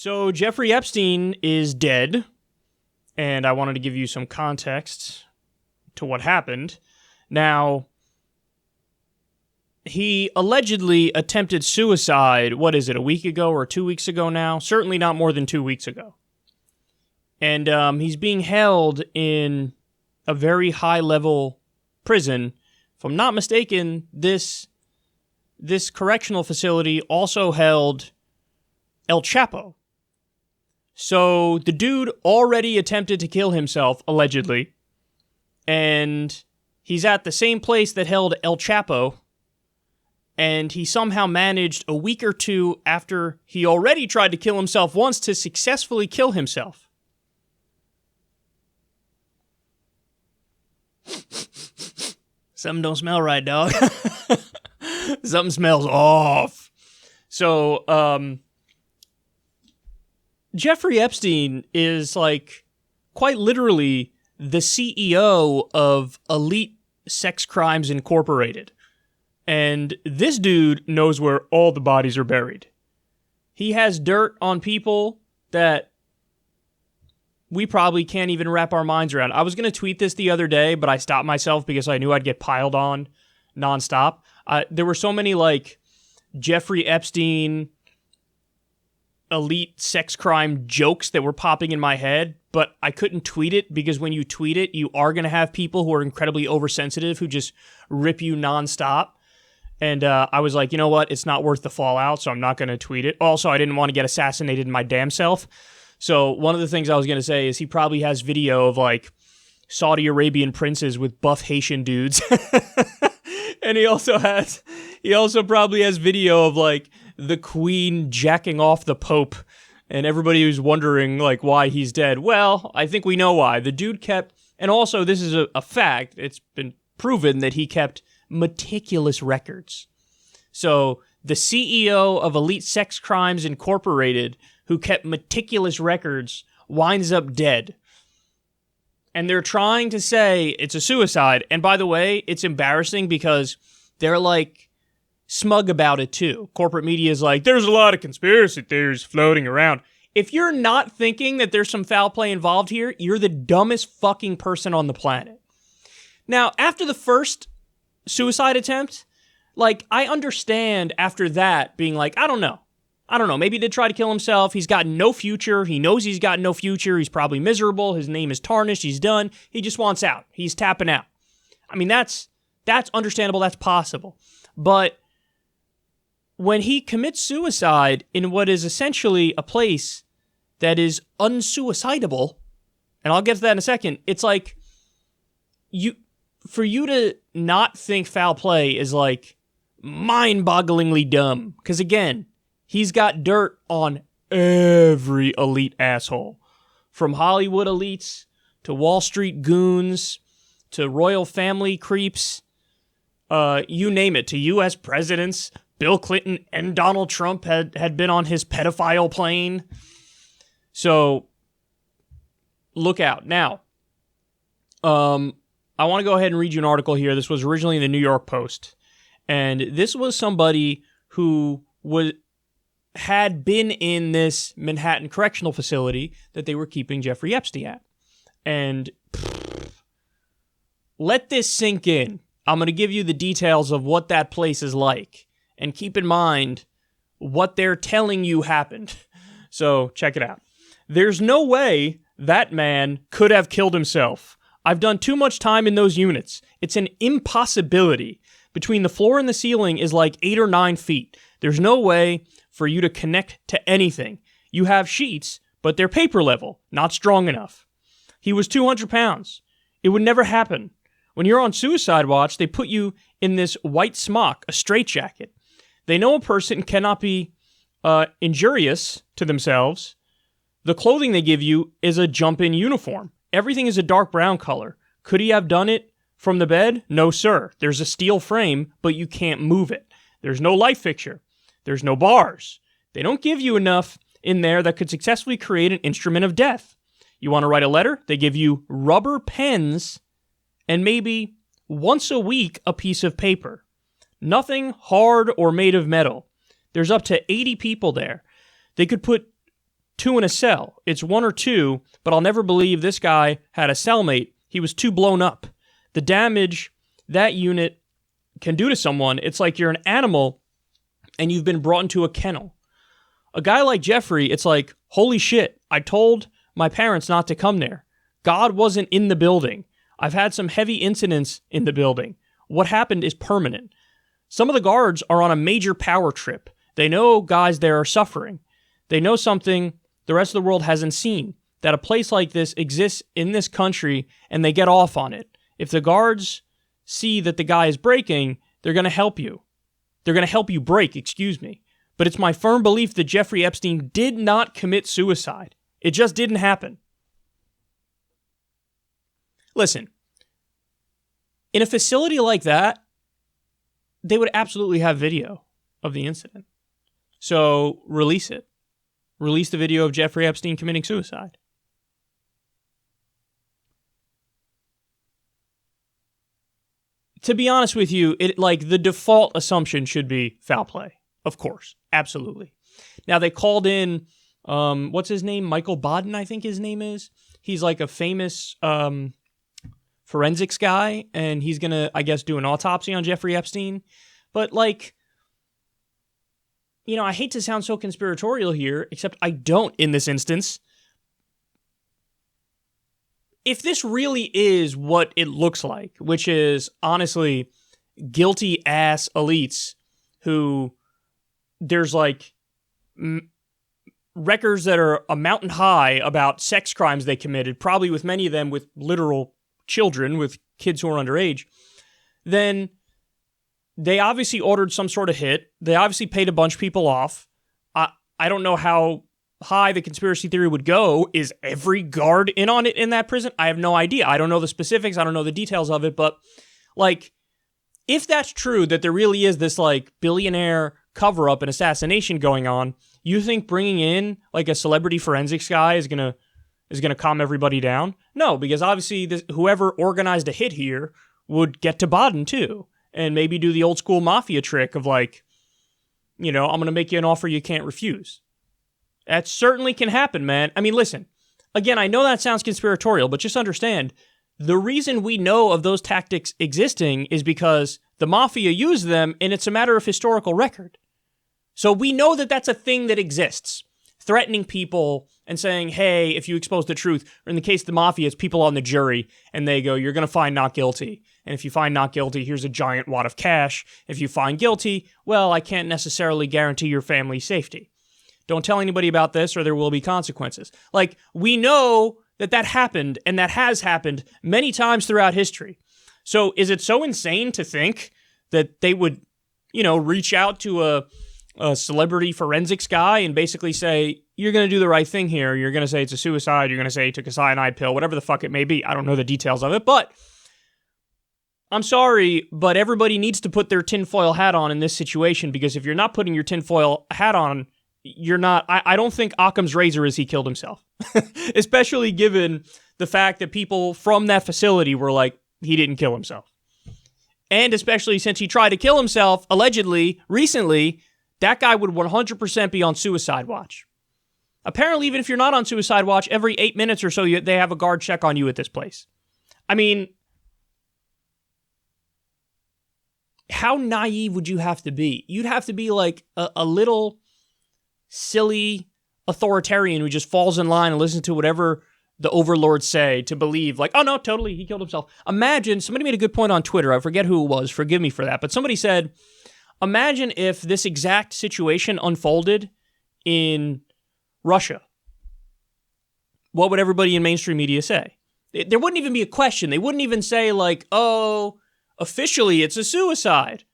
So Jeffrey Epstein is dead, and I wanted to give you some context to what happened. Now, he allegedly attempted suicide, a week ago or 2 weeks ago now? Certainly not more than 2 weeks ago. And he's being held in a very high-level prison. If I'm not mistaken, this correctional facility also held El Chapo. So the dude already attempted to kill himself, allegedly, and he's at the same place that held El Chapo, and he somehow managed a week or two after he already tried to kill himself once to successfully kill himself. Something don't smell right, dog. Something smells off. So, Jeffrey Epstein is, quite literally the CEO of Elite Sex Crimes Incorporated. And this dude knows where all the bodies are buried. He has dirt on people that we probably can't even wrap our minds around. I was going to tweet this the other day, but I stopped myself because I knew I'd get piled on nonstop. There were so many, Jeffrey Epstein elite sex crime jokes that were popping in my head, but I couldn't tweet it because when you tweet it, you are going to have people who are incredibly oversensitive who just rip you nonstop. And I was like, you know what? It's not worth the fallout, so I'm not going to tweet it. Also, I didn't want to get assassinated my damn self. So one of the things I was going to say is he probably has video of, Saudi Arabian princes with buff Haitian dudes. And he also probably has video of, the Queen jacking off the Pope, and everybody who's wondering, why he's dead. Well, I think we know why. The dude kept, and also this is a fact, it's been proven that he kept meticulous records. So, the CEO of Elite Sex Crimes Incorporated, who kept meticulous records, winds up dead. And they're trying to say it's a suicide, and by the way, it's embarrassing because they're, smug about it too. Corporate media is there's a lot of conspiracy theories floating around. If you're not thinking that there's some foul play involved here, you're the dumbest fucking person on the planet. Now, after the first suicide attempt, I understand after that being I don't know, maybe he did try to kill himself. He's got no future. He knows he's got no future. He's probably miserable. His name is tarnished. He's done. He just wants out. He's tapping out. I mean, that's understandable. That's possible. But when he commits suicide in what is essentially a place that is unsuicidable, and I'll get to that in a second, it's for you to not think foul play is mind-bogglingly dumb. Because again, he's got dirt on every elite asshole. From Hollywood elites, to Wall Street goons, to royal family creeps, you name it, to U.S. presidents. Bill Clinton and Donald Trump had been on his pedophile plane. So, look out. Now, I want to go ahead and read you an article here. This was originally in the New York Post. And this was somebody who had been in this Manhattan Correctional Facility that they were keeping Jeffrey Epstein at. And let this sink in. I'm going to give you the details of what that place is like. And keep in mind what they're telling you happened. So, check it out. There's no way that man could have killed himself. I've done too much time in those units. It's an impossibility. Between the floor and the ceiling is 8 or 9 feet. There's no way for you to connect to anything. You have sheets, but they're paper level, not strong enough. He was 200 pounds. It would never happen. When you're on suicide watch, they put you in this white smock, a straitjacket. They know a person cannot be injurious to themselves. The clothing they give you is a jump-in uniform. Everything is a dark brown color. Could he have done it from the bed? No, sir. There's a steel frame, but you can't move it. There's no light fixture. There's no bars. They don't give you enough in there that could successfully create an instrument of death. You want to write a letter? They give you rubber pens and maybe once a week a piece of paper. Nothing hard or made of metal. There's up to 80 people there. They could put two in a cell. It's one or two, but I'll never believe this guy had a cellmate. He was too blown up. The damage that unit can do to someone, it's like you're an animal and you've been brought into a kennel. A guy like Jeffrey, it's like, holy shit, I told my parents not to come there. God wasn't in the building. I've had some heavy incidents in the building. What happened is permanent. Some of the guards are on a major power trip. They know guys there are suffering. They know something the rest of the world hasn't seen, that a place like this exists in this country, and they get off on it. If the guards see that the guy is breaking, they're going to help you. They're going to help you break, excuse me. But it's my firm belief that Jeffrey Epstein did not commit suicide. It just didn't happen. Listen, in a facility like that, they would absolutely have video of the incident. So release it. Release the video of Jeffrey Epstein committing suicide. To be honest with you, the default assumption should be foul play. Of course. Absolutely. Now, they called in, what's his name? Michael Baden, I think his name is. He's like a famous forensics guy, and he's going to, I guess, do an autopsy on Jeffrey Epstein. But, I hate to sound so conspiratorial here, except I don't in this instance. If this really is what it looks like, which is, honestly, guilty-ass elites who there's, records that are a mountain high about sex crimes they committed, probably with many of them with literal children, with kids who are underage, then they obviously ordered some sort of hit. They obviously paid a bunch of people off. I don't know how high the conspiracy theory would go. Is every guard in on it in that prison? I have no idea. I don't know the specifics. I don't know the details of it. But, if that's true, that there really is this, billionaire cover-up and assassination going on, you think bringing in, a celebrity forensics guy is gonna calm everybody down? No, because obviously whoever organized a hit here would get to Baden, too. And maybe do the old school mafia trick of I'm going to make you an offer you can't refuse. That certainly can happen, man. I mean, listen, again, I know that sounds conspiratorial, but just understand, the reason we know of those tactics existing is because the mafia used them, and it's a matter of historical record. So we know that that's a thing that exists. Threatening people and saying, hey, if you expose the truth, or in the case of the mafia, it's people on the jury, and they go, you're going to find not guilty. And if you find not guilty, here's a giant wad of cash. If you find guilty, well, I can't necessarily guarantee your family's safety. Don't tell anybody about this or there will be consequences. We know that happened, and that has happened many times throughout history. So is it so insane to think that they would, reach out to a celebrity forensics guy and basically say, you're going to do the right thing here. You're going to say it's a suicide. You're going to say he took a cyanide pill, whatever the fuck it may be. I don't know the details of it, but I'm sorry, but everybody needs to put their tinfoil hat on in this situation, because if you're not putting your tinfoil hat on, you're not, I don't think Occam's razor is he killed himself. Especially given the fact that people from that facility were like, he didn't kill himself. And especially since he tried to kill himself, allegedly, recently, that guy would 100% be on suicide watch. Apparently, even if you're not on suicide watch, every 8 minutes or so, they have a guard check on you at this place. I mean, how naive would you have to be? You'd have to be a little silly authoritarian who just falls in line and listens to whatever the overlords say to believe, oh no, totally, he killed himself. Imagine, somebody made a good point on Twitter, I forget who it was, forgive me for that, but somebody said, imagine if this exact situation unfolded in Russia. What would everybody in mainstream media say? There wouldn't even be a question. They wouldn't even say oh, officially it's a suicide.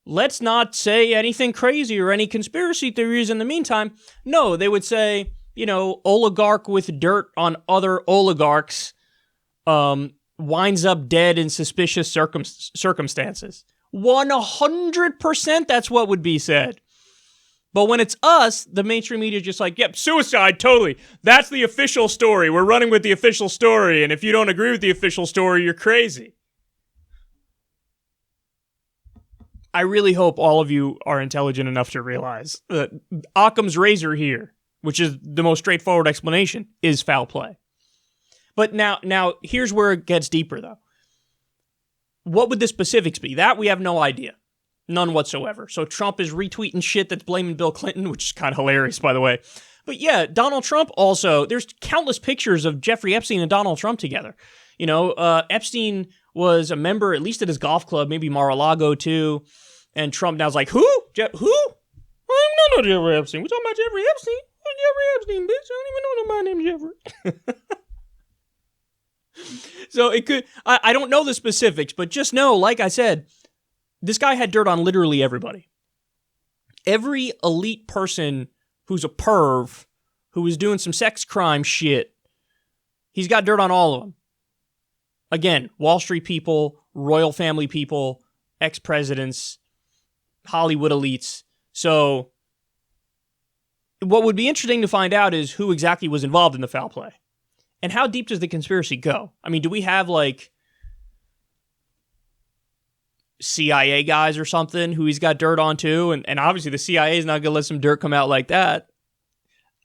Let's not say anything crazy or any conspiracy theories in the meantime. No, they would say, oligarch with dirt on other oligarchs winds up dead in suspicious circumstances. 100% that's what would be said. But when it's us, the mainstream media is just yep, suicide, totally. That's the official story. We're running with the official story, and if you don't agree with the official story, you're crazy. I really hope all of you are intelligent enough to realize that Occam's razor here which is the most straightforward explanation, is foul play. But now here's where it gets deeper, though. What would the specifics be? That we have no idea. None whatsoever. So Trump is retweeting shit that's blaming Bill Clinton, which is kind of hilarious, by the way. But yeah, Donald Trump also, there's countless pictures of Jeffrey Epstein and Donald Trump together. You know, Epstein was a member, at least at his golf club, maybe Mar-a-Lago too. And Trump now's like, who? Who? I'm not Jeffrey Epstein. We're talking about Jeffrey Epstein. Jeffrey Epstein, bitch. I don't even know nobody named Jeffrey. So it could, I don't know the specifics, but just know, like I said, this guy had dirt on literally everybody. Every elite person who's a perv, who was doing some sex crime shit, he's got dirt on all of them. Again, Wall Street people, royal family people, ex-presidents, Hollywood elites. So what would be interesting to find out is who exactly was involved in the foul play. And how deep does the conspiracy go? I mean, do we have like CIA guys or something who he's got dirt on too? And obviously the CIA is not going to let some dirt come out like that.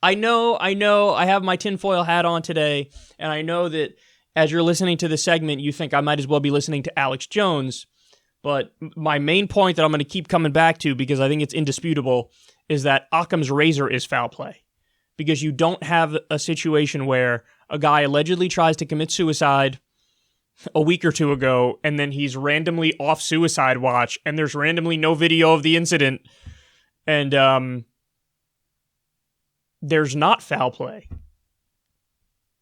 I know, I have my tinfoil hat on today, and I know that as you're listening to this segment, you think I might as well be listening to Alex Jones. But my main point that I'm going to keep coming back to, because I think it's indisputable, is that Occam's razor is foul play. Because you don't have a situation where a guy allegedly tries to commit suicide a week or two ago, and then he's randomly off suicide watch, and there's randomly no video of the incident, and there's not foul play.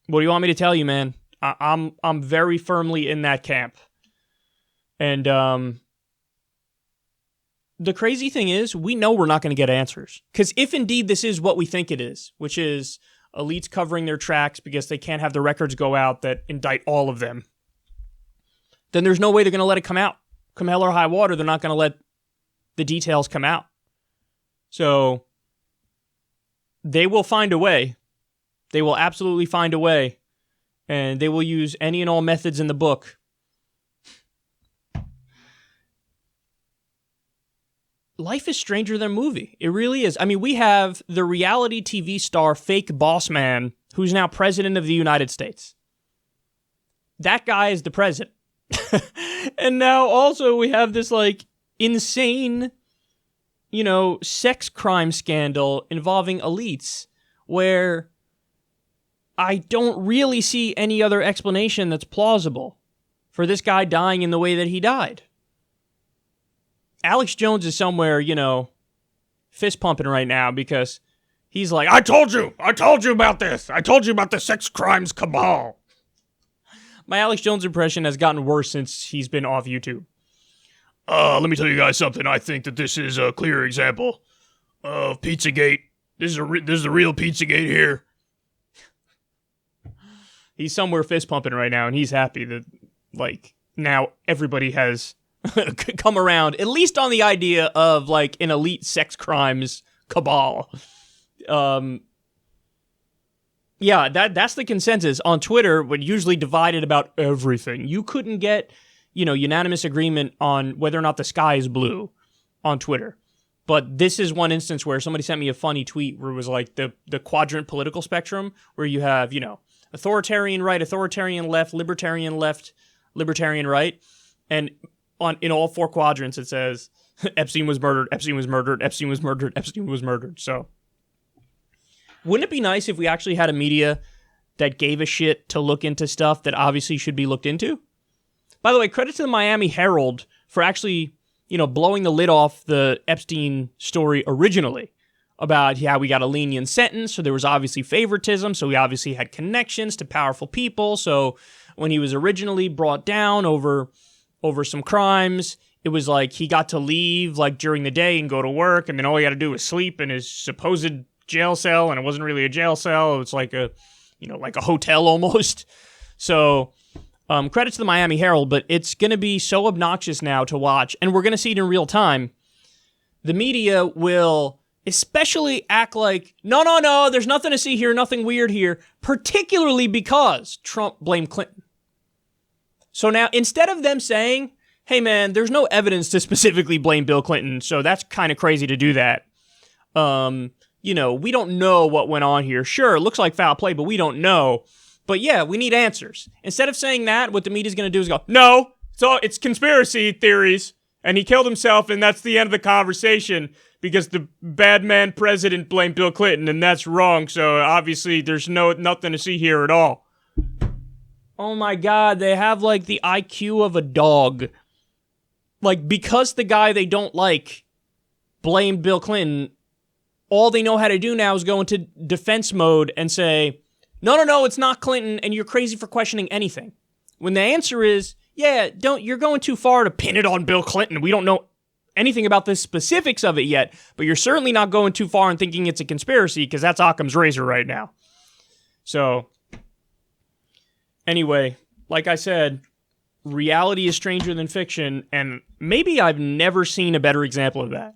What do you want me to tell you, man? I'm very firmly in that camp. And the crazy thing is, we know we're not going to get answers. Because if indeed this is what we think it is, which is elites covering their tracks because they can't have the records go out that indict all of them, then there's no way they're going to let it come out. Come hell or high water, they're not going to let the details come out. So they will find a way. They will absolutely find a way. And they will use any and all methods in the book. Life is stranger than a movie. It really is. I mean, we have the reality TV star fake boss man who's now president of the United States. That guy is the president. And now also we have this like insane, sex crime scandal involving elites where I don't really see any other explanation that's plausible for this guy dying in the way that he died. Alex Jones is somewhere, fist pumping right now because he's like, I told you about this. I told you about the sex crimes cabal. My Alex Jones impression has gotten worse since he's been off YouTube. Let me tell you guys something. I think that this is a clear example of Pizzagate. This is the real Pizzagate here. He's somewhere fist pumping right now, and he's happy that, now everybody has come around, at least on the idea of, an elite sex crimes cabal. Yeah, that's the consensus. On Twitter, we're usually divided about everything. You couldn't get, unanimous agreement on whether or not the sky is blue on Twitter. But this is one instance where somebody sent me a funny tweet where it was like the quadrant political spectrum, where you have, authoritarian right, authoritarian left, libertarian right. And in all four quadrants, it says Epstein was murdered, Epstein was murdered, Epstein was murdered, Epstein was murdered. So wouldn't it be nice if we actually had a media that gave a shit to look into stuff that obviously should be looked into? By the way, credit to the Miami Herald for actually, blowing the lid off the Epstein story originally about how we got a lenient sentence. So there was obviously favoritism. So he obviously had connections to powerful people. So when he was originally brought down over some crimes, it was like he got to leave during the day and go to work. And then all he had to do was sleep in his supposed jail cell. And it wasn't really a jail cell. It was like a hotel almost. So credit to the Miami Herald, but it's going to be so obnoxious now to watch. And we're going to see it in real time. The media will especially act like, no, there's nothing to see here, nothing weird here, particularly because Trump blamed Clinton. So now, instead of them saying, hey man, there's no evidence to specifically blame Bill Clinton, so that's kind of crazy to do that. we don't know what went on here. Sure, it looks like foul play, but we don't know. But yeah, we need answers. Instead of saying that, what the media's going to do is go, no, it's conspiracy theories, and he killed himself, and that's the end of the conversation because the bad man president blamed Bill Clinton, and that's wrong, so obviously there's nothing to see here at all. Oh my God, they have like the IQ of a dog. Like, because the guy they don't like blamed Bill Clinton, all they know how to do now is go into defense mode and say, no, it's not Clinton, and you're crazy for questioning anything. When the answer is, yeah, you're going too far to pin it on Bill Clinton. We don't know anything about the specifics of it yet, but you're certainly not going too far and thinking it's a conspiracy, because that's Occam's razor right now. So, anyway, like I said, reality is stranger than fiction, and maybe I've never seen a better example of that.